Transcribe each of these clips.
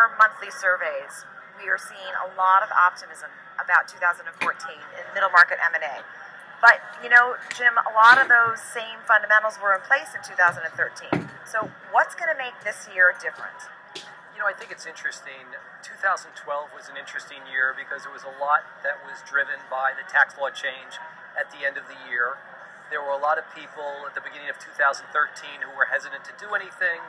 our monthly surveys, we are seeing a lot of optimism about 2014 in middle market M&A. But, you know, Jim, a lot of those same fundamentals were in place in 2013. So what's going to make this year different? You know, I think it's interesting. 2012 was an interesting year because there was a lot that was driven by the tax law change at the end of the year. There were a lot of people at the beginning of 2013 who were hesitant to do anything.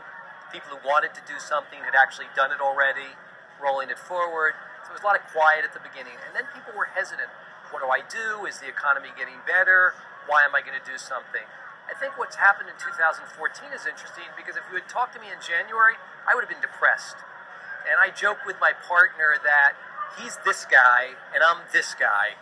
People who wanted to do something had actually done it already, rolling it forward. So there was a lot of quiet at the beginning. And then people were hesitant. What do I do? Is the economy getting better? Why am I going to do something? I think what's happened in 2014 is interesting because if you had talked to me in January, I would have been depressed. And I joke with my partner that he's this guy and I'm this guy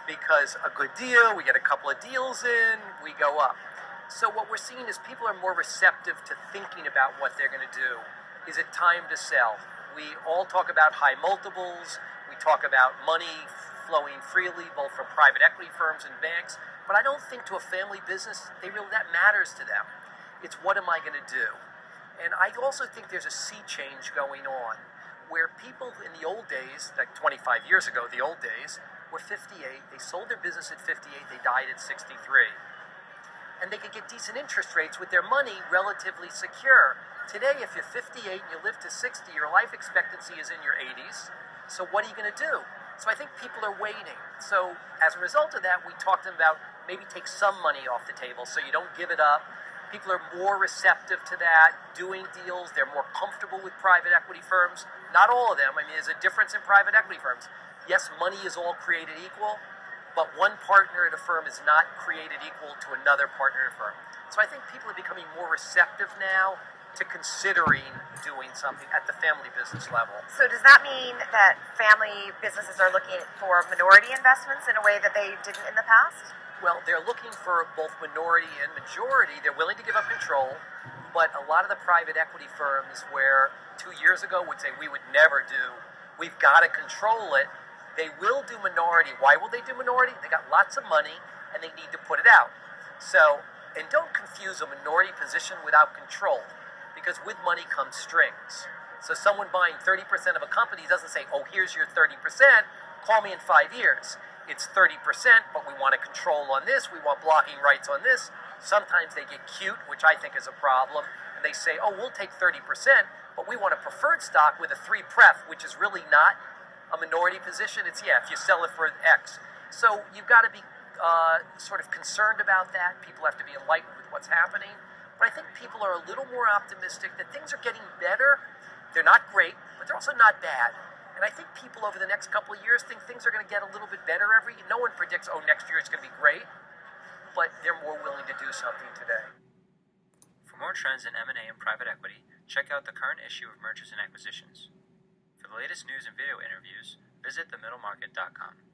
because a good deal, we get a couple of deals in, we go up. So what we're seeing is people are more receptive to thinking about what they're going to do. Is it time to sell? We all talk about high multiples. We talk about money flowing freely, both from private equity firms and banks. But I don't think to a family business, that matters to them. It's what am I going to do? And I also think there's a sea change going on where people in the old days, like 25 years ago, the old days, were 58. They sold their business at 58. They died at 63. And they could get decent interest rates with their money relatively secure. Today, if you're 58 and you live to 60, your life expectancy is in your 80s. So what are you going to do? So I think people are waiting. So as a result of that, we talked to them about maybe take some money off the table so you don't give it up. People are more receptive to that, doing deals. They're more comfortable with private equity firms. Not all of them. I mean, there's a difference in private equity firms. Yes, money is all created equal, but one partner at a firm is not created equal to another partner at a firm. So I think people are becoming more receptive now to considering doing something at the family business level. So does that mean that family businesses are looking for minority investments in a way that they didn't in the past? Well, they're looking for both minority and majority. They're willing to give up control, but a lot of the private equity firms where 2 years ago would say we would never do, we've got to control it, they will do minority. Why will they do minority? They got lots of money and they need to put it out. So, and don't confuse a minority position without control, because with money comes strings. So someone buying 30% of a company doesn't say, oh, here's your 30%, call me in 5 years. It's 30%, but we want to control on this, we want blocking rights on this. Sometimes they get cute, which I think is a problem, and they say, oh, we'll take 30%, but we want a preferred stock with a 3 pref, which is really not a minority position. It's, yeah, if you sell it for X. So you've got to be sort of concerned about that. People have to be enlightened with what's happening. But I think people are a little more optimistic that things are getting better. They're not great, but they're also not bad. And I think people over the next couple of years think things are going to get a little bit better no one predicts, oh, next year it's going to be great, but they're more willing to do something today. For more trends in M&A and private equity, check out the current issue of Mergers and Acquisitions. For the latest news and video interviews, visit themiddlemarket.com.